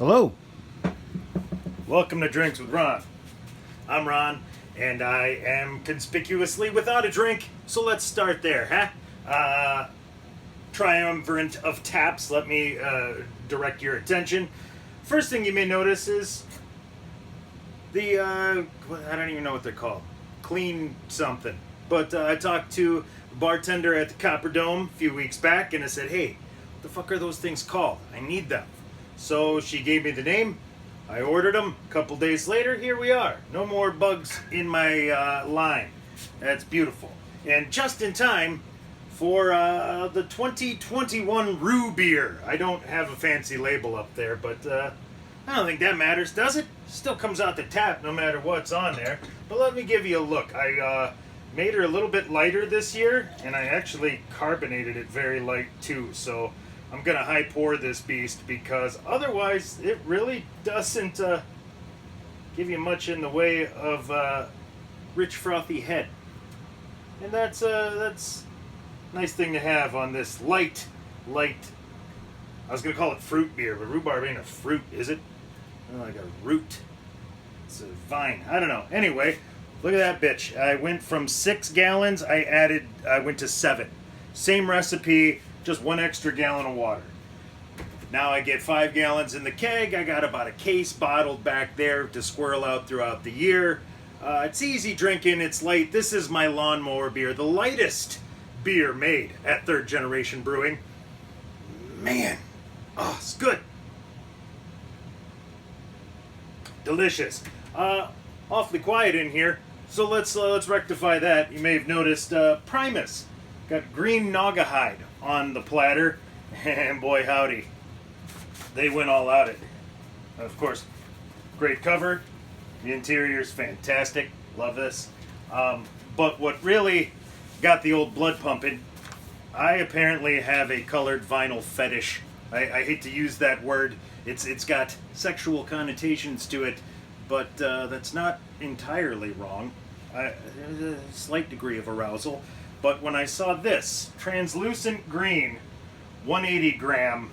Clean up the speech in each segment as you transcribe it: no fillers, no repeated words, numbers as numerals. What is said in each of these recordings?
Hello. Welcome to Drinks with Ron. I'm Ron, and I am conspicuously without a drink, so let's start there, huh? Triumvirate of taps, let me direct your attention. First thing you may notice is the, I don't even know what they're called. Clean something. But I talked to a bartender at the Copper Dome a few weeks back, and I said, hey, what the fuck are those things called? I need them. So she gave me the name. I ordered them. A couple days later, here we are. No more bugs in my line. That's beautiful. And just in time for the 2021 Rue beer. I don't have a fancy label up there, but I don't think that matters, does it? Still comes out the tap no matter what's on there. But let me give you a look. I made her a little bit lighter this year, and I actually carbonated it very light too. So I'm gonna high pour this beast because otherwise it really doesn't give you much in the way of rich frothy head, and that's a nice thing to have on this light. I was gonna call it fruit beer, but rhubarb ain't a fruit, is it? Like a root. It's a vine. I don't know. Anyway, look at that bitch. I went from 6 gallons. I went to 7. Same recipe. Just 1 extra gallon of water. Now I get 5 gallons in the keg. I got about a case bottled back there to squirrel out throughout the year. It's easy drinking. It's light. This is my lawnmower beer. The lightest beer made at Third Generation Brewing. Man. Oh, it's good. Delicious. Awfully quiet in here. So let's rectify that. You may have noticed Primus. Got green Naugahyde on the platter, and boy howdy, they went all out it. Of course, great cover. The interior's fantastic. Love this. But what really got the old blood pumping, I apparently have a colored vinyl fetish. I hate to use that word. It's got sexual connotations to it, but that's not entirely wrong. There's a slight degree of arousal. But when I saw this, translucent green, 180 gram,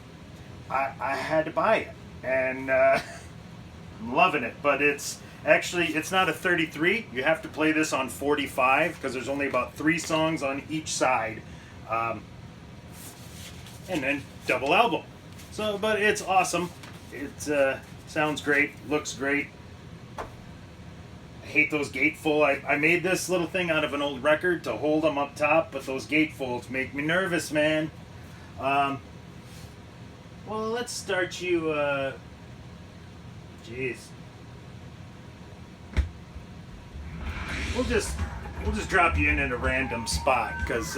I had to buy it. And I'm loving it. But it's not a 33. You have to play this on 45 because there's only about 3 songs on each side. And then double album. So, but it's awesome. It sounds great, looks great. I hate those gatefold. I made this little thing out of an old record to hold them up top, but those gatefolds make me nervous, man. Well, let's start you, jeez. We'll just drop you in at a random spot, because,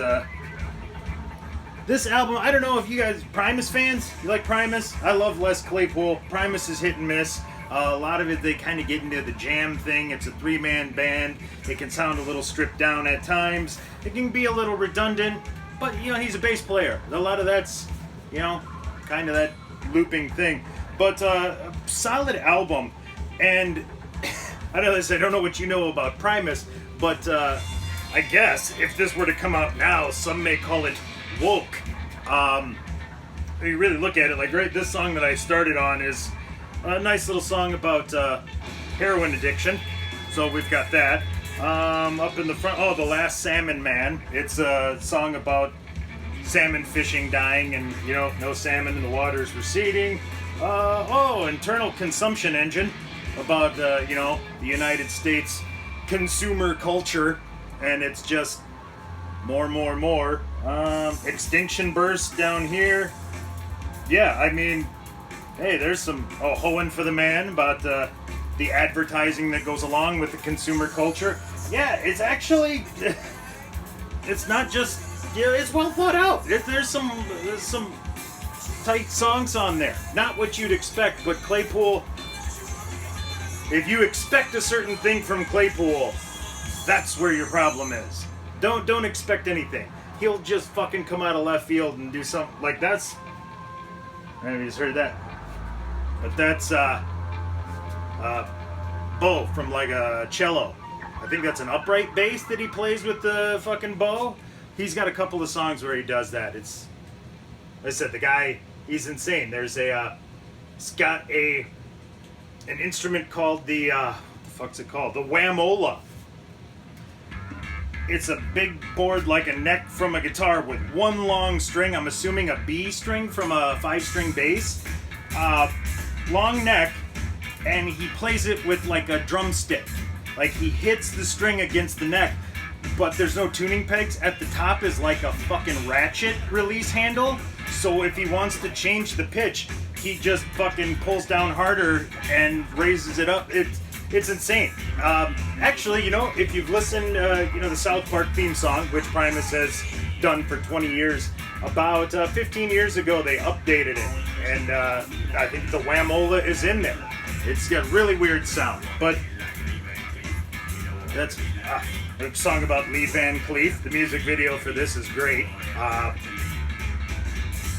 this album, I don't know if you guys, Primus fans, you like Primus? I love Les Claypool. Primus is hit and miss. A lot of it, they kind of get into the jam thing. It's a 3-man band. It can sound a little stripped down at times. It can be a little redundant, but, you know, he's a bass player. A lot of that's, you know, kind of that looping thing. But a solid album. And I don't know what you know about Primus, but I guess if this were to come out now, some may call it woke. If you really look at it, like right, this song that I started on is a nice little song about heroin addiction. So we've got that. Up in the front, The Last Salmon Man. It's a song about salmon fishing dying and, you know, no salmon in the waters receding. Internal Consumption Engine, about, you know, the United States consumer culture. And it's just more. Extinction Burst down here. Yeah, I mean, hey, there's some hoeing for the man about the advertising that goes along with the consumer culture. Yeah, it's actually, it's not just, it's well thought out. There's some tight songs on there. Not what you'd expect, but Claypool, if you expect a certain thing from Claypool, that's where your problem is. Don't expect anything. He'll just fucking come out of left field and do something like that's. Maybe you just heard that. But that's bow from like a cello. I think that's an upright bass that he plays with the fucking bow. He's got a couple of songs where he does that. It's, like I said, the guy, he's insane. There's a It's got an instrument called the what the fuck's it called? The whamola. It's a big board like a neck from a guitar with one long string. I'm assuming a B string from a 5-string bass. Long neck, and he plays it with like a drumstick. Like he hits the string against the neck, but there's no tuning pegs. At the top is like a fucking ratchet release handle. So if he wants to change the pitch, he just fucking pulls down harder and raises it up. It's insane. Actually, you know, if you've listened, the South Park theme song, which Primus has done for 20 years, about 15 years ago they updated it, and I think the whamola is in there. It's got a really weird sound, but that's a song about Lee Van Cleef. The music video for this is great.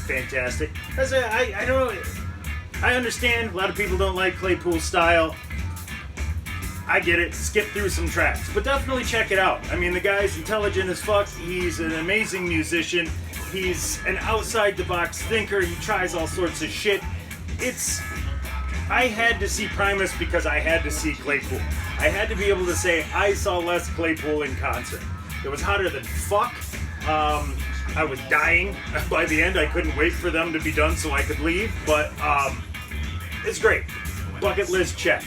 Fantastic. I don't know. I understand a lot of people don't like Claypool's style. I get it. Skip through some tracks, but definitely check it out. I mean, the guy's intelligent as fuck. He's an amazing musician. He's an outside-the-box thinker. He tries all sorts of shit. I had to see Primus because I had to see Claypool. I had to be able to say, I saw Les Claypool in concert. It was hotter than fuck. I was dying by the end. I couldn't wait for them to be done so I could leave, but it's great. Bucket list check.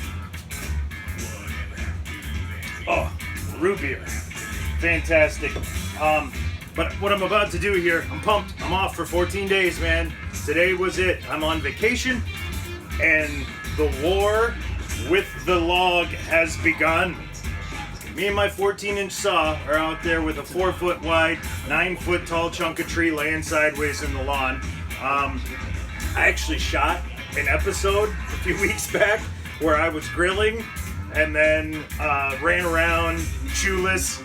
Oh, root beer. Fantastic. But what I'm about to do here, I'm pumped. I'm off for 14 days, man. Today was it. I'm on vacation, and the war with the log has begun. Me and my 14-inch saw are out there with a 4-foot wide, 9-foot tall chunk of tree laying sideways in the lawn. I actually shot an episode a few weeks back where I was grilling and then ran around shoeless,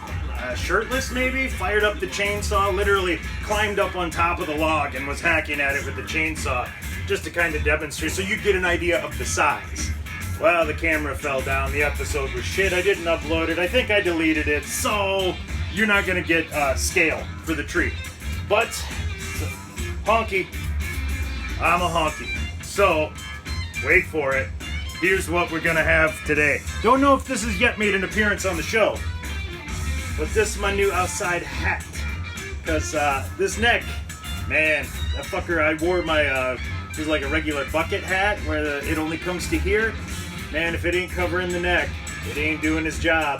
shirtless maybe, fired up the chainsaw, literally climbed up on top of the log and was hacking at it with the chainsaw just to kind of demonstrate so you get an idea of the size. Well, the camera fell down. The episode was shit. I didn't upload it. I think I deleted it. So you're not going to get scale for the tree. But honky. I'm a honky. So wait for it. Here's what we're going to have today. Don't know if this has yet made an appearance on the show, but this is my new outside hat. Because this neck, man, that fucker, I wore my, it was like a regular bucket hat where it only comes to here. Man, if it ain't covering the neck, it ain't doing its job.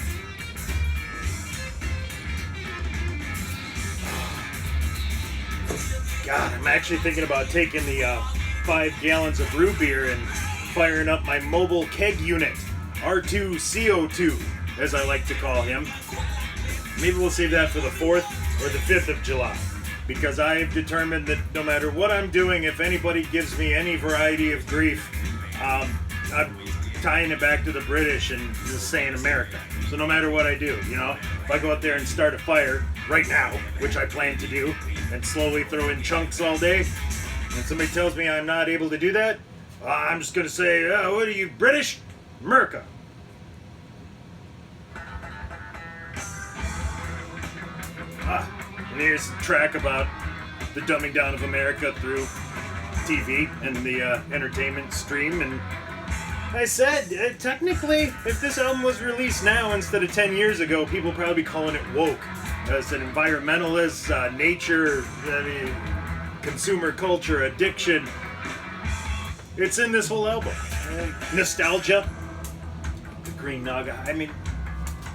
God, I'm actually thinking about taking the 5 gallons of root beer and firing up my mobile keg unit, R2CO2, as I like to call him. Maybe we'll save that for the 4th or the 5th of July, because I've determined that no matter what I'm doing, if anybody gives me any variety of grief, I'm tying it back to the British and just saying America. So no matter what I do, you know, if I go out there and start a fire right now, which I plan to do, and slowly throw in chunks all day, and somebody tells me I'm not able to do that, I'm just going to say, what are you, British? America. And here's a track about the dumbing down of America through TV and the entertainment stream. And I said, technically, if this album was released now instead of 10 years ago, people would probably be calling it woke. As an environmentalist, nature, consumer culture, addiction. It's in this whole album. Nostalgia. The Green Naga. I mean,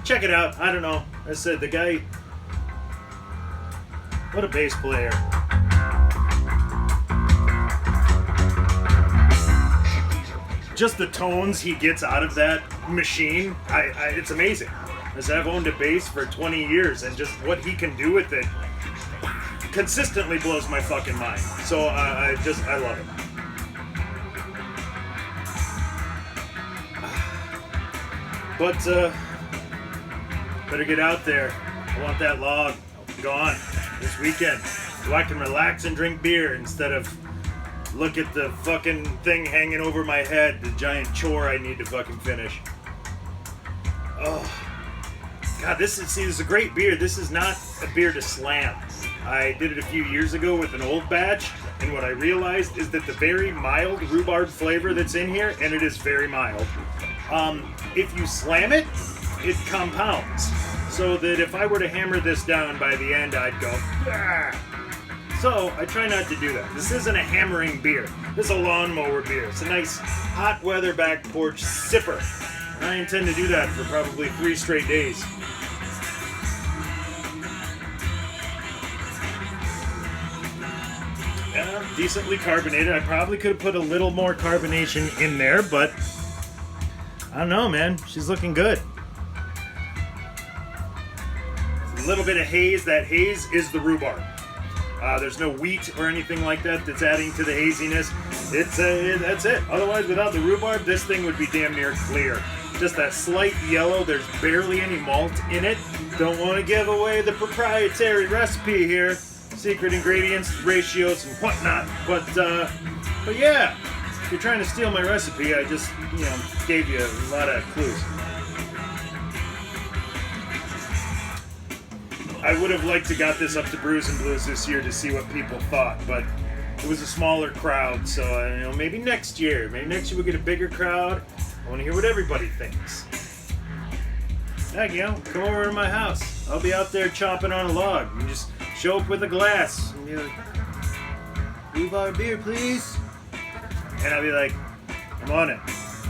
check it out. I don't know. I said, the guy... What a bass player. Just the tones he gets out of that machine, it's amazing. As I've owned a bass for 20 years, and just what he can do with it consistently blows my fucking mind. So I love it. But better get out there. I want that log gone this weekend, so I can relax and drink beer instead of look at the fucking thing hanging over my head, the giant chore I need to fucking finish. Oh, God, this is a great beer. This is not a beer to slam. I did it a few years ago with an old batch, and what I realized is that the very mild rhubarb flavor that's in here, and it is very mild, if you slam it, it compounds. So that if I were to hammer this down by the end, I'd go, ah. So I try not to do that. This isn't a hammering beer. This is a lawnmower beer. It's a nice hot weather back porch sipper. I intend to do that for probably 3 straight days. Yeah, decently carbonated. I probably could have put a little more carbonation in there, but I don't know, man. She's looking good. A little bit of haze. That haze is the rhubarb. There's no wheat or anything like that that's adding to the haziness. That's it. Otherwise, without the rhubarb, this thing would be damn near clear. Just that slight yellow. There's barely any malt in it. Don't want to give away the proprietary recipe here. Secret ingredients, ratios, and whatnot. But yeah, if you're trying to steal my recipe, I just, gave you a lot of clues. I would have liked to got this up to Brews and Blues this year to see what people thought, but it was a smaller crowd, so maybe next year. Maybe next year we'll get a bigger crowd. I want to hear what everybody thinks. Heck, come over to my house. I'll be out there chopping on a log. You just show up with a glass and be like, rhubarb beer, please. And I'll be like, I'm on it.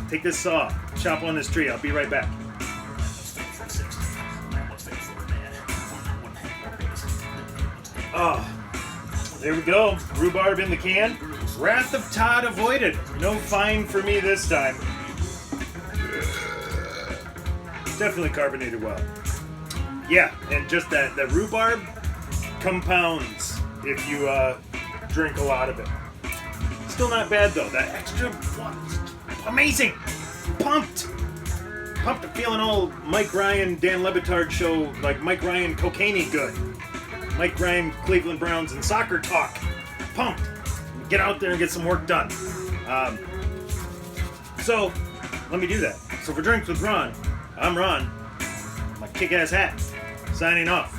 Take this saw, chop on this tree. I'll be right back. Oh, there we go. Rhubarb in the can. Wrath of Todd avoided. No fine for me this time. Definitely carbonated well. Yeah, and just that rhubarb compounds if you drink a lot of it. Still not bad though. That extra, amazing. Pumped. Feeling all Mike Ryan, Dan Le Batard show, like Mike Ryan cocaine-y good. Mike Ryan, Cleveland Browns, and soccer talk. Pumped. Get out there and get some work done. So, let me do that. So for Drinks with Ron, I'm Ron. My kick-ass hat. Signing off.